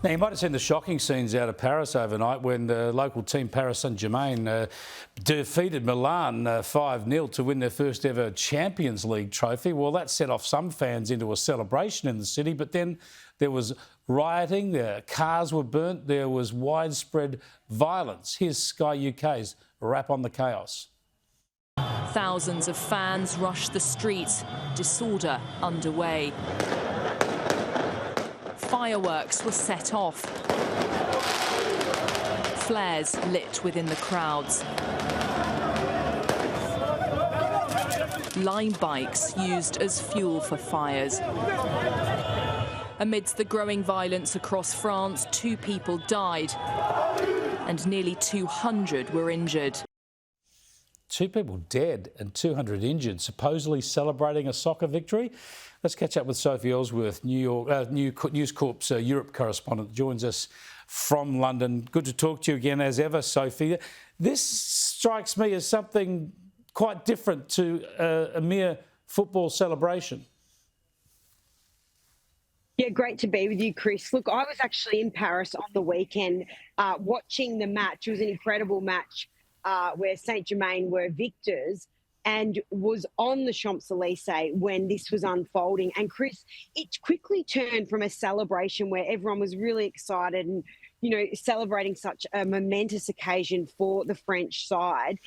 Now, you might have seen the shocking scenes out of Paris overnight when the local team, Paris Saint-Germain, defeated Milan 5-0 to win their first ever Champions League trophy. Well, that set off some fans into a celebration in the city, but then there was rioting, the cars were burnt, there was widespread violence. Here's Sky UK's wrap on the chaos. Thousands of fans rushed the streets, disorder underway. Fireworks were set off. Flares lit within the crowds. Lime bikes used as fuel for fires. Amidst the growing violence across France, 2 people died and nearly 200 were injured. 2 people dead and 200 injured, supposedly celebrating a soccer victory. Let's catch up with Sophie Ellsworth, News Corp's Europe correspondent, joins us from London. Good to talk to you again as ever, Sophie. This strikes me as something quite different to a mere football celebration. Yeah, great to be with you, Chris. Look, I was actually in Paris on the weekend watching the match. It was an incredible match where Saint-Germain were victors, and was on the Champs-Élysées when this was unfolding. And Chris, it quickly turned from a celebration where everyone was really excited and, you know, celebrating such a momentous occasion for the French side.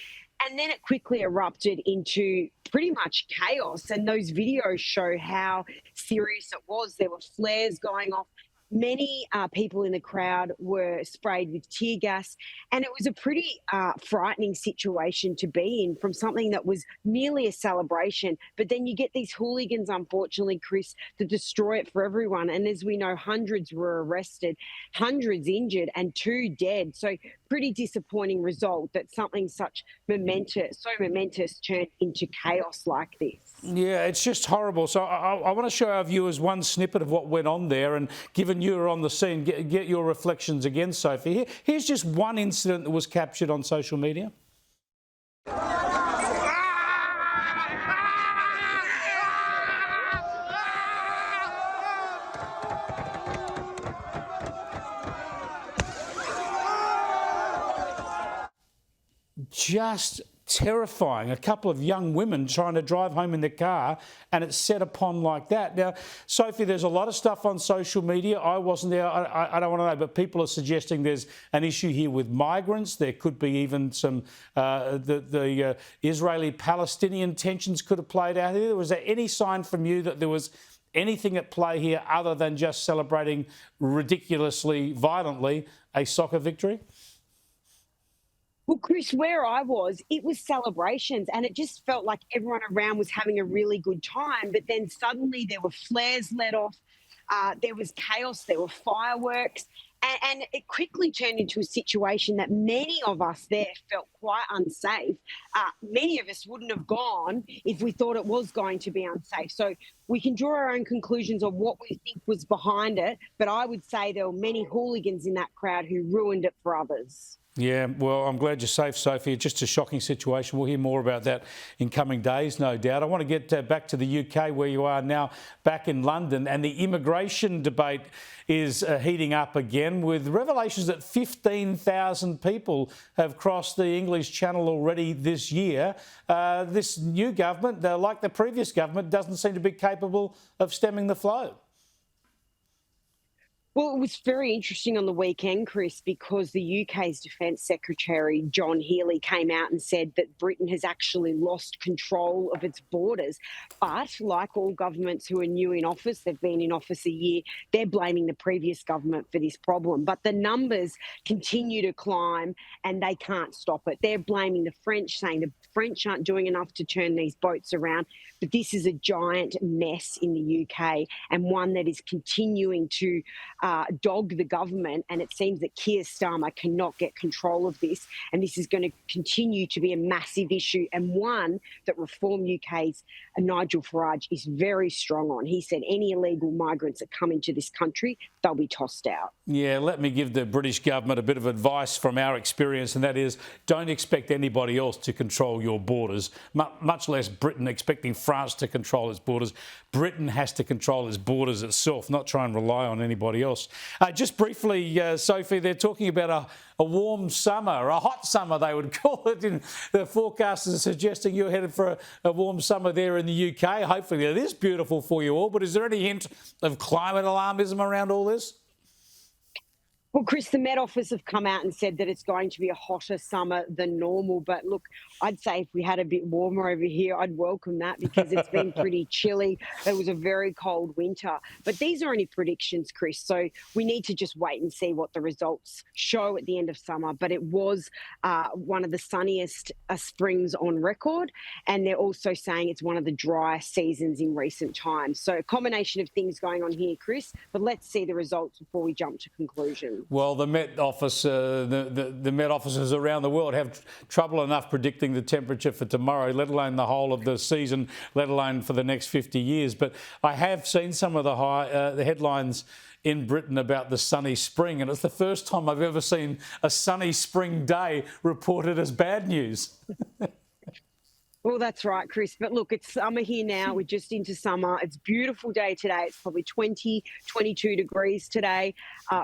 And then it quickly erupted into pretty much chaos. And those videos show how serious it was. There were flares going off. Many people in the crowd were sprayed with tear gas, and it was a pretty frightening situation to be in from something that was merely a celebration. But then you get these hooligans, unfortunately, Chris, to destroy it for everyone. And as we know, hundreds were arrested, hundreds injured, and 2 dead. So pretty disappointing result that something so momentous turned into chaos like this. Yeah, it's just horrible. So I want to show our viewers one snippet of what went on there, and given you were on the scene, get your reflections again, Sophie. Here's just one incident that was captured on social media. Just terrifying. A couple of young women trying to drive home in their car, and it's set upon like that. Now, Sophie, there's a lot of stuff on social media. I wasn't there. I don't want to know, but people are suggesting there's an issue here with migrants. There could be even some the Israeli-Palestinian tensions could have played out here. Was there any sign from you that there was anything at play here other than just celebrating ridiculously, violently, a soccer victory? Well, Chris, where I was, it was celebrations, and it just felt like everyone around was having a really good time. But then suddenly there were flares let off, there was chaos, there were fireworks, and it quickly turned into a situation that many of us there felt quite unsafe. Many of us wouldn't have gone if we thought it was going to be unsafe. So we can draw our own conclusions on what we think was behind it, but I would say there were many hooligans in that crowd who ruined it for others. Yeah, well, I'm glad you're safe, Sophie. It's just a shocking situation. We'll hear more about that in coming days, no doubt. I want to get back to the UK, where you are now, back in London, and the immigration debate is heating up again, with revelations that 15,000 people have crossed the English Channel already this year. This new government, like the previous government, doesn't seem to be capable of stemming the flow. Well, it was very interesting on the weekend, Chris, because the UK's Defence Secretary, John Healey, came out and said that Britain has actually lost control of its borders. But like all governments who are new in office, they've been in office a year, they're blaming the previous government for this problem. But the numbers continue to climb and they can't stop it. They're blaming the French, saying the French aren't doing enough to turn these boats around. But this is a giant mess in the UK, and one that is continuing to dog the government, and it seems that Keir Starmer cannot get control of this, and this is going to continue to be a massive issue, and one that Reform UK's Nigel Farage is very strong on. He said any illegal migrants that come into this country, they'll be tossed out. Yeah, let me give the British government a bit of advice from our experience, and that is don't expect anybody else to control your borders, much less Britain expecting France to control its borders. Britain has to control its borders itself, not try and rely on anybody else. else. Just briefly, Sophie, they're talking about a warm summer, a hot summer they would call it. In the forecasters are suggesting you're headed for a warm summer there in the UK. Hopefully it is beautiful for you all, but is there any hint of climate alarmism around all this? Well, Chris, the Met Office have come out and said that it's going to be a hotter summer than normal. But look, I'd say if we had a bit warmer over here, I'd welcome that because it's been pretty chilly. It was a very cold winter. But these are only predictions, Chris. So we need to just wait and see what the results show at the end of summer. But it was one of the sunniest springs on record. And they're also saying it's one of the driest seasons in recent times. So a combination of things going on here, Chris. But let's see the results before we jump to conclusions. Well, the Met Office, the Met offices around the world have trouble enough predicting the temperature for tomorrow, let alone the whole of the season, let alone for the next 50 years. But I have seen some of the headlines in Britain about the sunny spring, and it's the first time I've ever seen a sunny spring day reported as bad news. Well, that's right, Chris. But look, it's summer here now. We're just into summer. It's a beautiful day today. It's probably 20, 22 degrees today.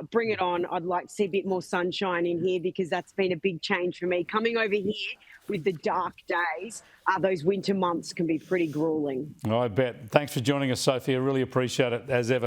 Bring it on. I'd like to see a bit more sunshine in here because that's been a big change for me. Coming over here with the dark days, those winter months can be pretty grueling. I bet. Thanks for joining us, Sophie. I really appreciate it, as ever.